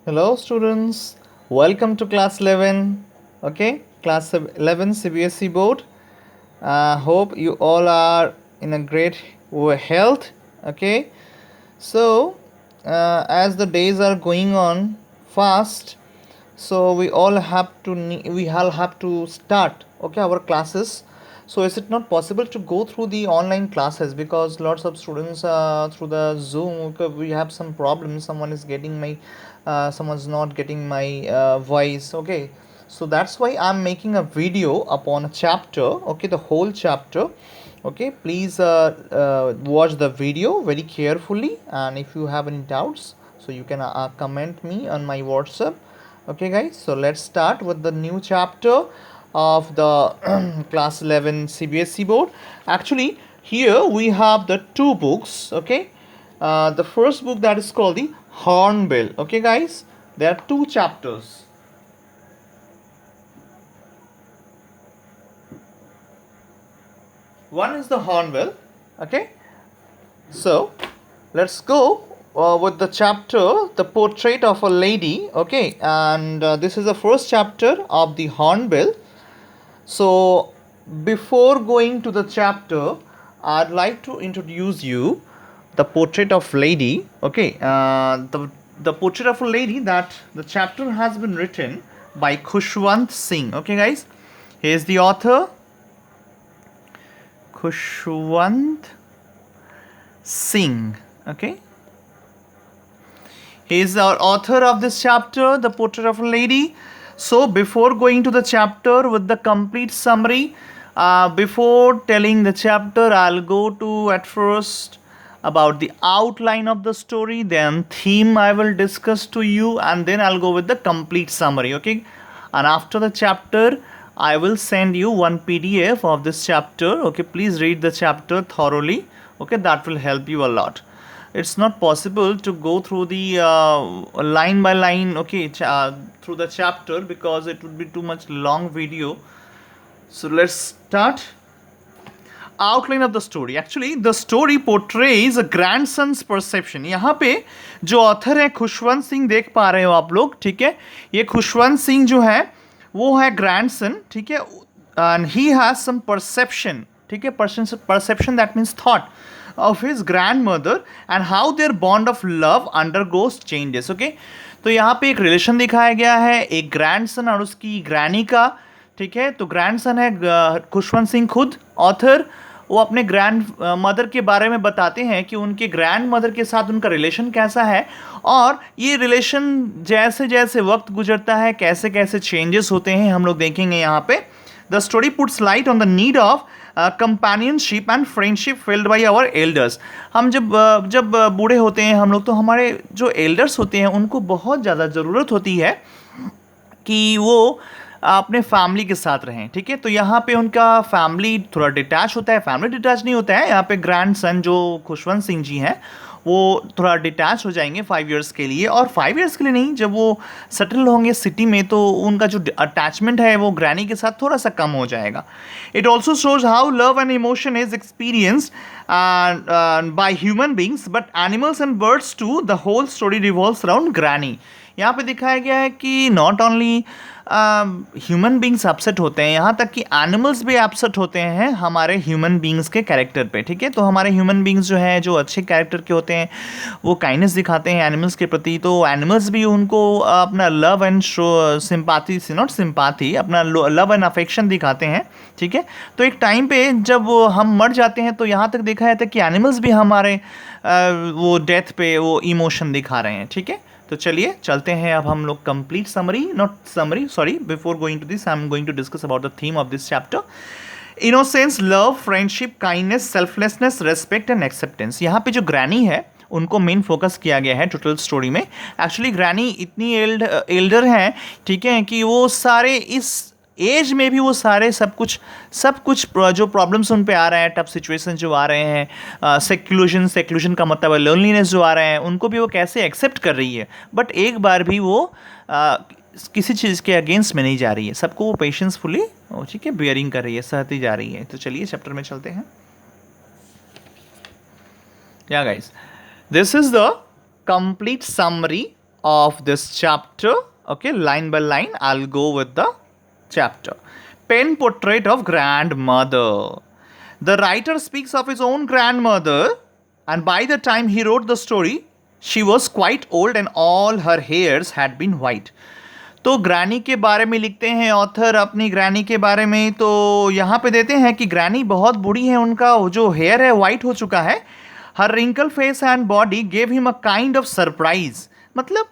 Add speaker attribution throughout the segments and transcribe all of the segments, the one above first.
Speaker 1: Hello students, welcome to class 11. Okay, class 11 CBSE board. Hope you all are in a great health. Okay, so as the days are going on fast, so we all have to start, okay, our classes. So is it not possible to go through the online classes because lots of students through the Zoom, okay, we have some problems, someone's not getting my voice, okay. So that's why I'm making a video upon a chapter, okay, the whole chapter. Okay, please watch the video very carefully, and if you have any doubts, so you can comment me on my WhatsApp. Okay guys, so let's start with the new chapter of the class 11 CBSE board. Actually, here we have the two books. Okay, the first book, that is called the Hornbill. Okay guys, there are two chapters. One is the Hornbill. Okay, so let's go with the chapter, the portrait of a lady. Okay, and this is the first chapter of the Hornbill. So before going to the chapter, I'd like to introduce you the portrait of lady. Okay, the portrait of a lady, that the chapter has been written by Khushwant Singh. Okay guys, he is the author, Khushwant Singh. Okay, he is our author of this chapter, the portrait of a lady. So before going to the chapter with the complete summary, before telling the chapter, I'll go to at first about the outline of the story, then theme I will discuss to you, and then I'll go with the complete summary. Okay, and after the chapter, I will send you one PDF of this chapter. Okay, please read the chapter thoroughly. Okay, that will help you a lot. It's not possible to go through the line by line, okay, through the chapter, because it would be too much long video. So let's start. Outline of the story. Actually, the story portrays a grandson's perception. यहाँ पे जो author है खुशवंत सिंह, देख पा रहे हो आप लोग, ठीक है. ये खुशवंत सिंह जो है वो है ग्रैंडसन, ठीक है, and he has some perception, ठीक है. Perception that means thought of his grandmother and how their bond of love undergoes changes. Okay, तो यहाँ पे एक रिलेशन दिखाया गया है, एक ग्रैंडसन और उसकी ग्रैनी का, ठीक है. तो ग्रैंडसन है खुशवंत सिंह खुद ऑथर, वो अपने ग्रैंड मदर के बारे में बताते हैं कि उनके ग्रैंड मदर के साथ उनका रिलेशन कैसा है, और ये रिलेशन जैसे जैसे वक्त गुजरता है कैसे कैसे चेंजेस होते हैं हम लोग देखेंगे यहाँ पे. The story puts light on the need of companionship and friendship felt by our elders. हम जब बूढ़े होते हैं हम लोग, तो हमारे जो एल्डर्स होते हैं उनको बहुत ज़्यादा ज़रूरत होती है कि वो अपने फैमिली के साथ रहें, ठीक है. तो यहाँ पे उनका फैमिली थोड़ा डिटैच होता है, फैमिली डिटैच नहीं होता है यहाँ पे. ग्रैंड सन जो खुशवंत सिंह जी हैं वो थोड़ा डिटैच हो जाएंगे 5 इयर्स के लिए, और 5 इयर्स के लिए नहीं, जब वो सेटल होंगे सिटी में तो उनका जो अटैचमेंट है वो ग्रैनी के साथ थोड़ा सा कम हो जाएगा. It also shows how love and emotion is experienced by human beings but animals and birds too. The whole story revolves around granny. यहाँ पे दिखाया गया है कि not only human beings upset होते हैं, यहाँ तक कि एनिमल्स भी अपसेट होते हैं हमारे ह्यूमन बींग्स के कैरेक्टर पे, ठीक है. तो हमारे ह्यूमन बींग्स जो हैं, जो अच्छे कैरेक्टर के होते हैं, वो काइंडनेस दिखाते हैं एनिमल्स के प्रति, तो एनिमल्स भी उनको अपना love and sympathy, not sympathy, अपना लव एंड अफेक्शन दिखाते हैं, ठीक है. तो एक टाइम पे जब हम मर जाते हैं तो यहाँ तक देखा जाता है कि एनिमल्स भी हमारे वो डेथ पे वो इमोशन दिखा रहे हैं, ठीक है. तो चलिए चलते हैं अब हम लोग complete summary, not summary, sorry, before going to this I am going to discuss about the theme of this chapter. Innocence, love, friendship, kindness, selflessness, respect and acceptance. यहाँ पे जो ग्रैनी है उनको मेन फोकस किया गया है total story में. Actually granny इतनी एल्डर हैं, ठीक है, कि वो सारे इस एज में भी वो सारे सब कुछ जो प्रॉब्लम्स उन पे आ रहे हैं, टफ सिचुएशन जो आ रहे हैं, सेक्लूजन का मतलब है लोनलीनेस जो आ रहे हैं, उनको भी वो कैसे एक्सेप्ट कर रही है. बट एक बार भी वो किसी चीज़ के अगेंस्ट में नहीं जा रही है, सबको वो पेशेंसफुली, ठीक है, बियरिंग कर रही है, सहती जा रही है. तो चलिए चैप्टर में चलते हैं. या guys, this is the complete summary of this chapter. Okay, line by line, I'll go with the chapter. Pen portrait of grandmother. The writer speaks of his own grandmother, and by the time he wrote the story, she was quite old and all her hairs had been white. तो granny के बारे में लिखते हैं author अपनी granny के बारे में, तो यहाँ पे देते हैं कि ग्रैनी बहुत बूढ़ी है, उनका जो हेयर है वाइट हो चुका है. Her wrinkle face and body gave him a kind of surprise. मतलब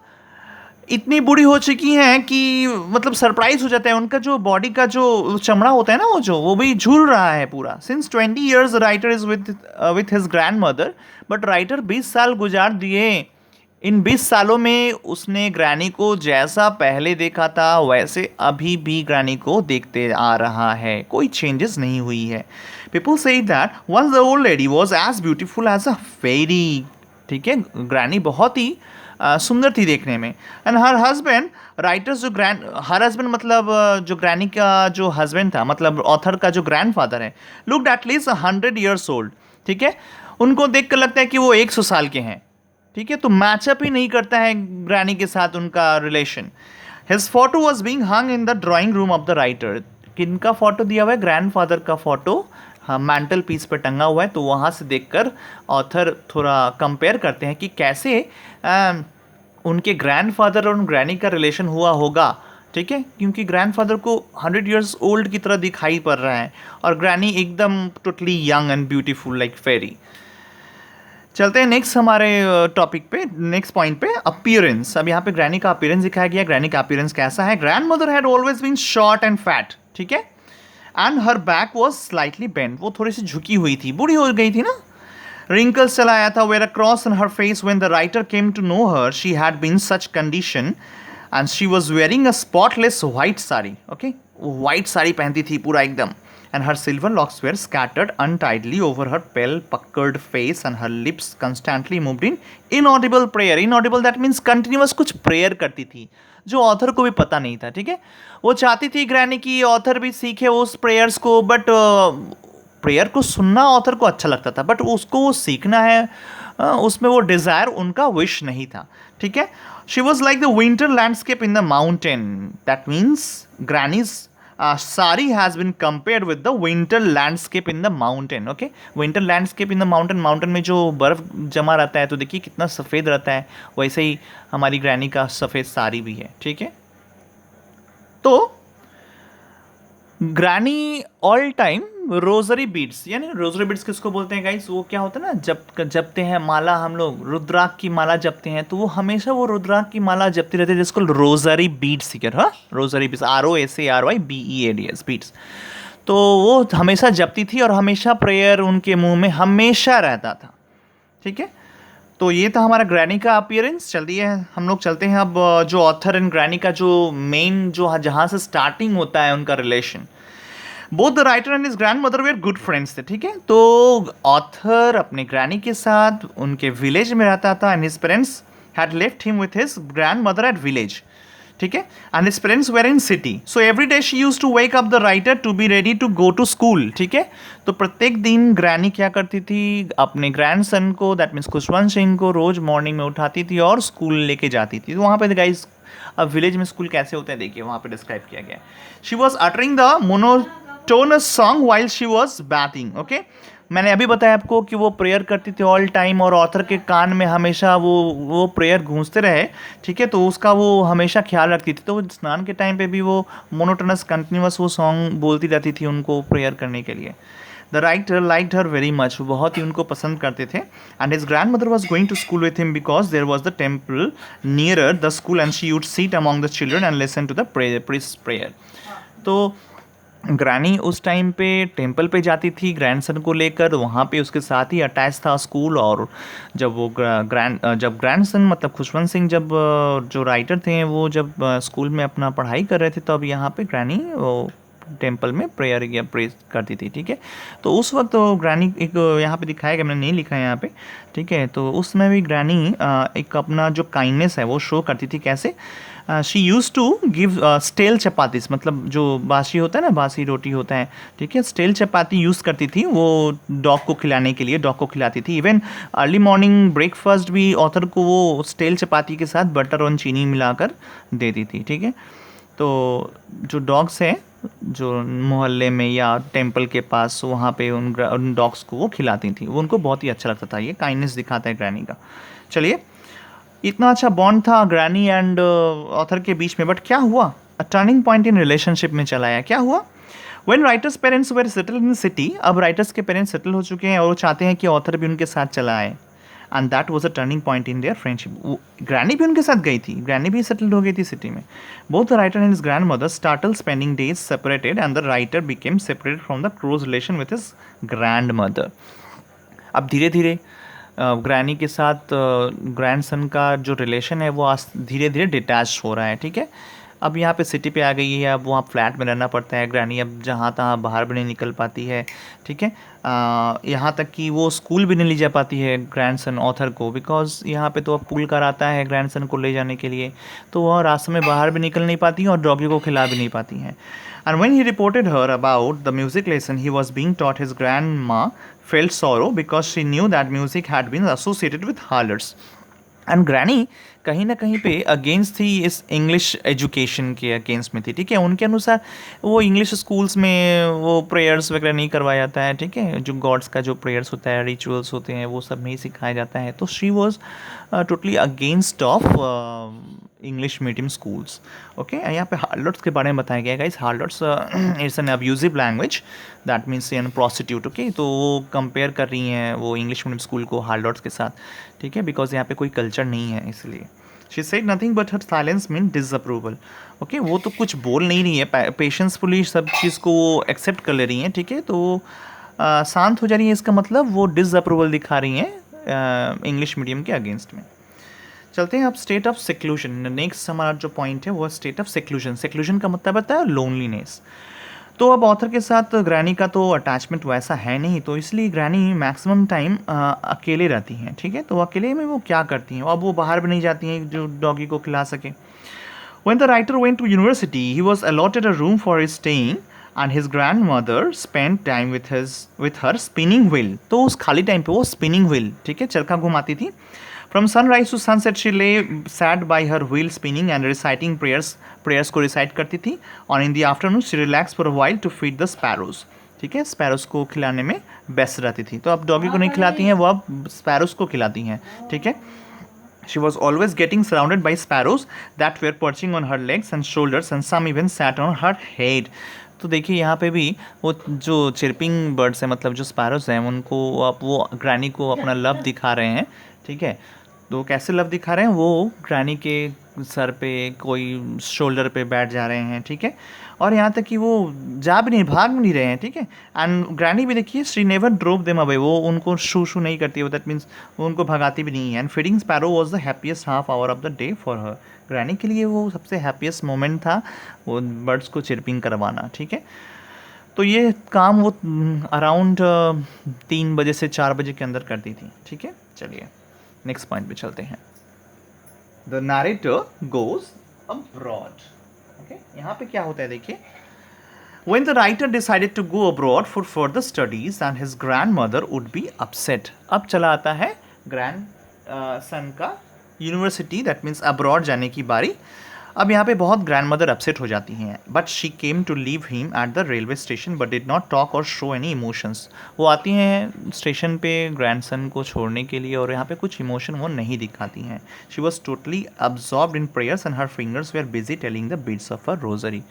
Speaker 1: इतनी बूढ़ी हो चुकी हैं कि मतलब सरप्राइज हो जाता है, उनका जो बॉडी का जो चमड़ा होता है ना वो भी झूल रहा है पूरा. Since 20 years writer is with his grand mother, but writer 20 साल गुजार दिए. इन 20 सालों में उसने ग्रैनी को जैसा पहले देखा था वैसे अभी भी ग्रैनी को देखते आ रहा है, कोई चेंजेस नहीं हुई है. People say that once the old lady was as beautiful as a fairy. ठीक है, ग्रैनी बहुत ही सुंदर थी देखने में. एंड हर हस्बैंड, राइटर्स जो हर हस्बैंड मतलब जो ग्रैनी का जो हस्बैंड था, मतलब ऑथर का जो ग्रैंडफादर है, लुक्ड एटलीस्ट 100 years old. ठीक है, उनको देख कर लगता है कि वो 100 साल के हैं. ठीक है, तो मैचअप ही नहीं करता है ग्रैनी के साथ उनका relation. His photo was being hung in the drawing room of the writer. किनका फोटो दिया हुआ है? ग्रैंडफादर का फोटो मैंटल पीस पर टंगा हुआ है. तो वहाँ से देखकर ऑथर थोड़ा कंपेयर करते हैं कि कैसे उनके ग्रैंडफादर और ग्रैनी का रिलेशन हुआ होगा. ठीक है, क्योंकि ग्रैंडफादर को 100 years ओल्ड की तरह दिखाई पड़ रहा है और ग्रैनी एकदम totally young and beautiful like fairy. चलते हैं नेक्स्ट हमारे टॉपिक पे, नेक्स्ट पॉइंट पे, अपीयरेंस. अब यहाँ पे ग्रैनी का अपीयरेंस दिखाया गया. ग्रैनी का अपीयरेंस कैसा है? Grandmother had always been short and fat. ठीक है, and her back was slightly bend. वो थोड़ी सी झुकी हुई थी, बूढ़ी हो गई थी ना. रिंकल्स चला आया था. Were a cross in her face when the writer came to know her she had been such condition and she was wearing a spotless white sari. Okay, white sari पहनती थी पूरा एकदम. And her silver locks were scattered untidily over her pale, puckered face, and her lips constantly moved in inaudible prayer. Inaudible that means continuous कुछ prayer करती थी जो author को भी पता नहीं था. ठीक है, वो चाहती थी ग्रैनी की ऑथर भी सीखे उस प्रेयर्स को, बट प्रेयर को सुनना ऑथर को अच्छा लगता था, बट उसको वो सीखना है, उसमें वो डिज़ायर, उनका विश नहीं था. ठीक है, she was like the winter landscape in the mountain. That means grannies sari has been compared with the winter landscape in the mountain. Okay, winter landscape in the mountain. mountain में जो बर्फ जमा रहता है तो देखिए कितना सफ़ेद रहता है, वैसे ही हमारी ग्रैनी का सफ़ेद साड़ी भी है. ठीक है, तो granny all time rosary beads, यानी रोजरी बीड्स किसको बोलते हैं गाइस? वो क्या होता है ना, जपते हैं माला, हम लोग रुद्राक्ष की माला जपते हैं, तो वो हमेशा वो रुद्राक्ष की माला जपती रहती है, जिसको रोजरी बीड्स सीकर. हाँ, रोजरी बीड्स, ROSARYBEADS बीड्स. तो वो हमेशा जपती थी और हमेशा प्रेयर उनके मुंह में हमेशा रहता था. ठीक है, तो ये था हमारा ग्रैनी का अपीयरेंस. चलिए हम लोग चलते हैं अब जो ऑथर एंड ग्रैनी का जो मेन जो जहाँ से स्टार्टिंग होता है उनका relation. Both the writer and his grandmother were good friends थे. ठीक है, तो ऑथर अपने ग्रैनी के साथ उनके विलेज में रहता था and his parents had left him with his grandmother at village. ठीक है, and his parents were in city. So every day she use to wake up the writer to be ready to go to school. ठीक है, तो प्रत्येक दिन granny क्या करती थी, अपने ग्रैंडसन को, दैट मीन्स खुशवंत सिंह को, रोज मॉर्निंग में उठाती थी और स्कूल लेके जाती थी. तो वहाँ पे गाइस अब विलेज में स्कूल कैसे होता है देखिए, वहाँ पे डिस्क्राइब किया गया है. She was uttering the monotonous song while she was bathing. Okay, मैंने अभी बताया आपको कि वो प्रेयर करती थी ऑल टाइम और ऑथर के कान में हमेशा वो प्रेयर गूंजते रहे. ठीक है, तो उसका वो हमेशा ख्याल रखती थी. तो स्नान के टाइम पे भी वो मोनोटोनस कंटिन्यूस वो सॉन्ग बोलती रहती थी उनको प्रेयर करने के लिए. The writer liked her very much, वो बहुत ही उनको पसंद करते थे. And his grandmother was going to school with him because there was the temple nearer the school and she would sit among the children and listen to the priest prayer. तो granny उस time पे temple पे जाती थी grandson को लेकर, वहाँ पे उसके साथ ही अटैच था स्कूल. और जब वो जब ग्रैंडसन मतलब खुशवंत सिंह जब जो राइटर थे वो जब स्कूल में अपना पढ़ाई कर रहे थे, तो अब यहाँ पे ग्रैनी वो टेम्पल में प्रेयर या प्रेज करती थी, ठीक है। तो उस वक्त तो ग्रैनी एक यहाँ पे दिखाया गया, मैंने नहीं लिखा है यहाँ पे, ठीक है। तो उसमें भी ग्रैनी एक अपना जो काइंडनेस है वो शो करती थी। कैसे? She use to give stale chapatis, मतलब जो बासी होता है ना, बासी रोटी होता है, ठीक है, स्टेल चपाती यूज़ करती थी वो डॉग को खिलाने के लिए, डॉग को खिलाती थी। इवन अर्ली मॉर्निंग ब्रेकफास्ट भी ऑथर को वो स्टेल चपाती के साथ बटर और चीनी मिलाकर देती थी, ठीक है। तो जो डॉग्स हैं जो मोहल्ले में या टेंपल के पास, वहाँ पे उन डॉग्स को वो खिलाती थी, वो उनको बहुत ही अच्छा लगता था। ये काइंडनेस दिखाता है ग्रैनी का। चलिए, इतना अच्छा बॉन्ड था ग्रैनी एंड ऑथर के बीच में, बट क्या हुआ? A turning point in relationship में चला आया। क्या हुआ? When writer's parents were settle in city, अब राइटर्स के पेरेंट्स सेटल हो चुके हैं और वो चाहते हैं कि ऑथर भी उनके साथ चला आए, and that was a turning point in their friendship. Granny भी उनके साथ गई थी, ग्रैनी भी सेटल्ड हो गई थी सिटी में। Both the writer and his grand mother startle spending days separated and the writer became separated from the close relation with his grand mother. अब धीरे धीरे ग्रैनी के साथ ग्रैंडसन का जो रिलेशन है वो धीरे धीरे डिटैच हो रहा है, ठीक है। अब यहाँ पे सिटी पे आ गई है, अब वहाँ फ्लैट में रहना पड़ता है। ग्रैनी अब जहाँ तहाँ बाहर भी नहीं निकल पाती है, ठीक है। यहाँ तक कि वो स्कूल भी नहीं ले जा पाती है ग्रैंडसन ऑथर को, बिकॉज यहाँ पे तो अब पुल कर आता है ग्रैंडसन को ले जाने के लिए, तो वह रास्ते में बाहर भी निकल नहीं पाती हैं और डॉगी को खिला भी नहीं पाती हैं। And when he reported her about the music lesson he was being taught, his grandma felt sorrow because she knew that music had been associated with harlots. And granny कहीं ना कहीं पे अगेंस्ट थी, इस इंग्लिश एजुकेशन के against में थी, ठीक है। उनके अनुसार वो इंग्लिश स्कूल्स में वो प्रेयर्स वगैरह नहीं करवाया जाता है, ठीक है। जो गॉड्स का जो प्रेयर्स होता है, रिचुअल्स होते हैं, वो सब नहीं सिखाया जाता है। तो she was totally against of English medium schools. Okay, यहाँ पे हार्लॉट्स के बारे में बताया गया है guys. Harlots it's an abusive language, that means an prostitute. Okay, तो वो कंपेयर कर रही हैं वो इंग्लिश मीडियम स्कूल को हार्लॉट्स के साथ, ठीक है, बिकॉज यहाँ पे कोई कल्चर नहीं है इसलिए। She said nothing but her silence mean disapproval. Okay, वो तो कुछ बोल नहीं रही है, पेशेंसफुली सब चीज़ को वो एक्सेप्ट कर ले रही हैं, ठीक है। तो शांत हो जा रही है, इसका मतलब वो डिसअप्रूवल दिखा रही हैं इंग्लिश मीडियम के अगेंस्ट में। चलते हैं अब स्टेट ऑफ सेक्लूजन। नेक्स्ट हमारा जो पॉइंट है वो स्टेट ऑफ सेक्लूजन। सेक्लूजन का मतलब होता है लोनलीनेस। तो अब ऑथर के साथ ग्रैनी का तो अटैचमेंट वैसा है नहीं, तो इसलिए ग्रैनी मैक्सिमम टाइम अकेले रहती हैं, ठीक है। तो अकेले में वो क्या करती हैं? अब वो बाहर भी नहीं जाती हैं जो डॉगी को खिला सके। When the writer went to university, he was allotted a room for his staying, and his grandmother spent time with her spinning wheel. तो उस खाली टाइम पे वो spinning wheel, ठीक है, चरखा घुमाती थी। From sunrise to sunset, she lay sat by her wheel spinning and reciting prayers को recite करती थी। और in the afternoon she relaxed for a while to feed the sparrows, ठीक है, स्पैरोस को खिलाने में व्यस्त रहती थी। तो अब डॉगी को नहीं खिलाती हैं, वो अब स्पैरोस को खिलाती हैं, ठीक है। She was always getting surrounded by sparrows that were perching on her legs and shoulders, and some even sat on her head. तो देखिए यहाँ पे भी वो जो चिरपिंग बर्ड्स हैं, मतलब जो स्पैरोस हैं, उनको अब वो ग्रैनी को अपना लव दिखा रहे हैं, ठीक है। तो कैसे लव दिखा रहे हैं? वो ग्रैनी के सर पे, कोई शोल्डर पे बैठ जा रहे हैं, ठीक है। और यहाँ तक कि वो जा भी नहीं, भाग भी नहीं रहे हैं, ठीक है। एंड ग्रैनी भी देखिए, she never drop them away, वो उनको शू नहीं करती है, दैट मीन्स वो उनको भगाती भी नहीं है। And feeding sparrow was the happiest half hour of the day for her. Granny के लिए वो सबसे हैप्पीएस्ट मोमेंट था, वो बर्ड्स को चिरपिंग करवाना, ठीक है। तो ये काम वो अराउंड 3 बजे से 4 बजे के अंदर करती थी, ठीक है। चलिए नेक्स्ट पॉइंट पे चलते हैं। The narrator goes abroad. Okay, यहाँ पे क्या होता है देखिए। When the writer decided to go abroad for further studies and his grandmother would be upset. अब चला आता है ग्रैंड सन का यूनिवर्सिटी, दैट मीन्स अब्रॉड जाने की बारी। अब यहाँ पे बहुत ग्रैंड मदर अपसेट हो जाती हैं, but she came to leave him at the railway station but did not talk or show any emotions. वो आती हैं स्टेशन पे ग्रैंडसन को छोड़ने के लिए और यहाँ पे कुछ इमोशन वो नहीं दिखाती हैं। She was totally absorbed in prayers and her fingers they are busy telling the beads of a rosary.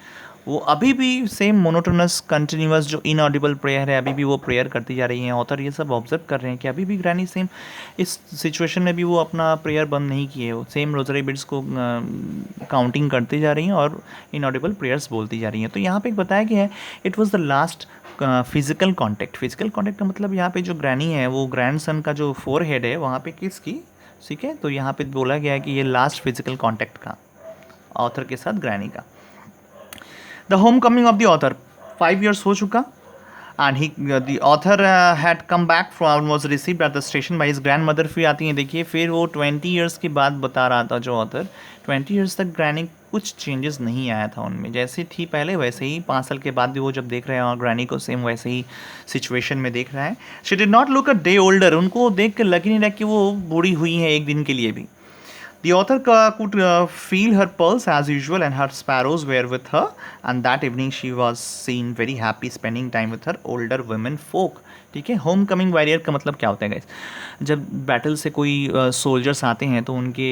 Speaker 1: वो अभी भी सेम मोनोटोनस कंटिन्यूअस जो इनऑडिबल प्रेयर है, अभी भी वो प्रेयर करती जा रही हैं। ऑथर ये सब ऑब्जर्व कर रहे हैं कि अभी भी ग्रैनी सेम इस सिचुएशन में भी वो अपना प्रेयर बंद नहीं किए, वो सेम रोजरी बिट्स को काउंटिंग करती जा रही हैं और इनऑडिबल प्रेयर्स बोलती जा रही हैं। तो यहाँ पे एक बताया गया है, it was the last physical contact. Physical contact का मतलब यहाँ पे जो ग्रैनी है वो ग्रैंडसन का जो फोरहेड है वहाँ पे किसकी, ठीक है। तो यहाँ पे बोला गया है कि ये लास्ट फिजिकल कॉन्टैक्ट का ऑथर के साथ ग्रैनी का। The home coming of the author. 5 years हो चुका, and he the author had come back from was received at the station by his grand mother. फिर आती हैं देखिए, फिर वो 20 years की बात बता रहा था जो ऑथर। 20 years तक ग्रैनी कुछ चेंजेस नहीं आया था उनमें, जैसे थी पहले वैसे ही। 5 साल के बाद भी वो जब देख रहे हैं और ग्रैनी को सेम वैसे ही सिचुएशन में देख रहा है। She did not look a day older, उनको देख कर लग ही नहीं रहा कि वो बूढ़ी हुई है एक दिन के लिए भी। The author could feel her pulse as usual, and her sparrows were with her. And that evening, she was seen very happy spending time with her older women folk. ठीक है, होम कमिंग वॉरियर का मतलब क्या होता है guys? जब battle से कोई सोल्जर्स आते हैं तो उनके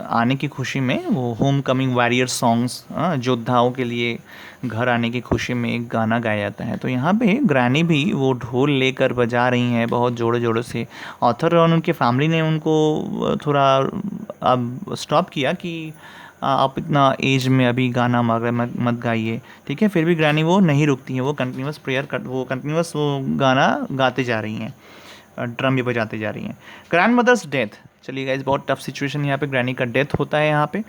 Speaker 1: आने की खुशी में वो होम कमिंग वॉरियर सॉन्ग्स, योद्धाओं के लिए घर आने की खुशी में एक गाना गाया जाता है। तो यहाँ पे ग्रैनी भी वो ढोल लेकर बजा रही हैं बहुत जोड़े जोड़ों से। ऑथर और उनके फैमिली ने उनको थोड़ा अब स्टॉप किया कि आप इतना एज में अभी गाना मत गाइए, ठीक है। फिर भी ग्रैनी वो नहीं रुकती हैं, वो कंटिन्यूस वो कंटिन्यूस वो गाना गाते जा रही हैं, ड्रम भी बजाते जा रही हैं। ग्रैंड मदर्स डेथ, चलिए गाइस बहुत टफ सिचुएशन, यहाँ पे ग्रैनी का डेथ होता है यहाँ पे।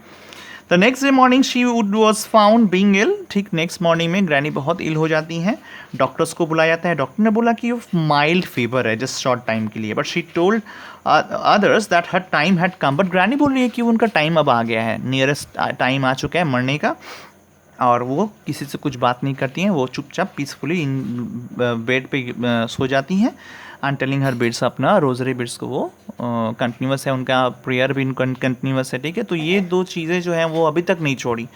Speaker 1: The next day morning she was found being ill, ठीक, नेक्स्ट मॉर्निंग में ग्रैनी बहुत इल हो जाती हैं। डॉक्टर्स को बुलाया जाता है, डॉक्टर ने बोला कि माइल्ड फीवर है जस्ट शॉर्ट टाइम के लिए, but she told others that her time had come. But granny बोल रही है कि उनका टाइम अब आ गया है, नियरेस्ट टाइम आ चुका है मरने का, और वो किसी से कुछ बात नहीं करती हैं, वो चुपचाप पीसफुली इन बेड पे सो जाती हैं। एंड टेलिंग हर बिट्स, अपना रोजरी बिट्स को वो कंटिन्यूस है, उनका प्रेयर भी कंटिन्यूस है, ठीक है। तो ये दो चीज़ें जो हैं वो अभी तक नहीं छोड़ी।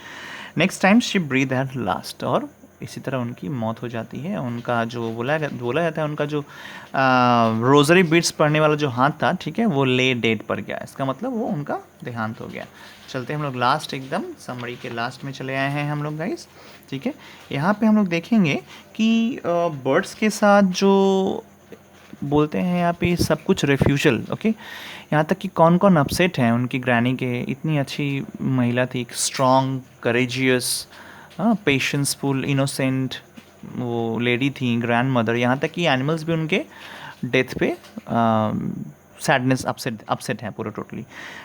Speaker 1: Next time she breathe at last, और इसी तरह उनकी मौत हो जाती है। उनका जो बोला जाता है, उनका जो रोजरी बिट्स पढ़ने वाला जो हाथ था, ठीक है, वो ले डेट पर गया, इसका मतलब वो उनका देहांत हो गया। चलते हैं हम लोग लास्ट, एकदम समरी के लास्ट में चले आए हैं हम लोग गाइस, ठीक है। यहाँ पे हम लोग देखेंगे कि बर्ड्स के साथ जो बोलते हैं यहाँ पे सब कुछ रिफ्यूजल, ओके। यहाँ तक कि कौन कौन अपसेट हैं उनकी ग्रैनी के, इतनी अच्छी महिला थी, स्ट्रॉन्ग, करेजियस, पेशेंसफुल, इनोसेंट वो लेडी थी ग्रैंड मदर। यहाँ तक कि एनिमल्स भी उनके डेथ पे sadness upset है पूरा totally.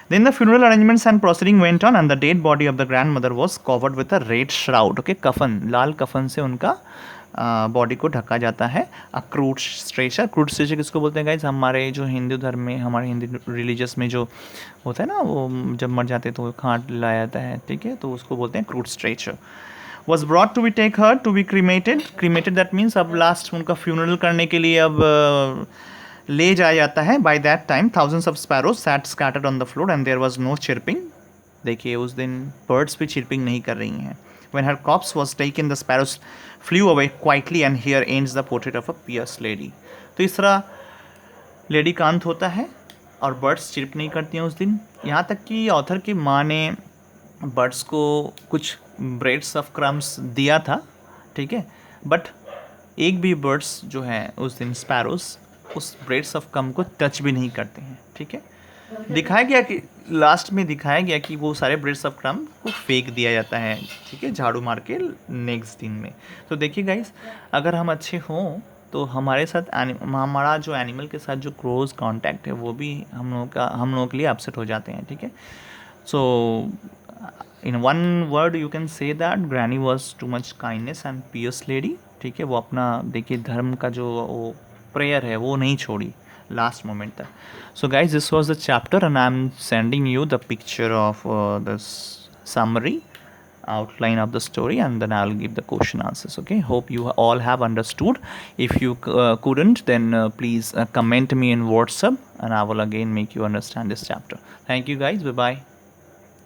Speaker 1: Then the funeral arrangements and proceeding went on, and the dead body of the grandmother was covered with a red shroud, okay, कफन, लाल कफन से उनका बॉडी को ढका जाता है। क्रूड स्ट्रेचर, क्रूड स्ट्रेचर किसको बोलते हैं गाइज? हमारे जो हिंदू धर्म में, हमारे हिंदू रिलीजियस में जो होता है ना, वो जब मर जाते हैं तो खाट लाया जाता है, ठीक है, तो उसको बोलते हैं crude stretcher. was brought to be take her to be cremated that means अब लास्ट उनका फ्यूनरल करने के लिए अब ले जाया जाता है। By that time thousands of sparrows sat scattered on the floor and there was no chirping। देखिए उस दिन बर्ड्स भी चिरपिंग नहीं कर रही हैं। When her corpse was taken, the sparrows flew away quietly, and here ends the portrait of a pious lady। तो इस तरह लेडी का अंत होता है और बर्ड्स चिरप नहीं करती हैं उस दिन। यहाँ तक कि ऑथर की माँ ने बर्ड्स को कुछ ब्रेड्स ऑफ क्रम्स दिया था, ठीक है, बट एक भी बर्ड्स जो हैं उस दिन स्पैरोज उस ब्रेड्स ऑफ क्रम को टच भी नहीं करते हैं, ठीक है। दिखाया गया कि लास्ट में दिखाया गया कि वो सारे ब्रेड्स ऑफ क्रम को फेंक दिया जाता है, ठीक है, झाड़ू मार के नेक्स्ट दिन में। तो देखिए गाइस, अगर हम अच्छे हों तो हमारे साथ हमारा जो एनिमल के साथ जो क्लोज कांटेक्ट है वो भी हम लोगों के लिए अपसेट हो जाते हैं, ठीक है। So in one word you can say that granny was too much kindness and pious lady, ठीक है। वो अपना देखिए धर्म का जो वो प्रेयर है वो नहीं छोड़ी लास्ट मोमेंट तक। So guys, this was the chapter and I'm sending you the picture of the summary outline of the story, and then I'll give the question answers, okay. Hope you all have understood. If you couldn't, then please comment me in WhatsApp and I will again make you understand this chapter. Thank you guys, bye bye.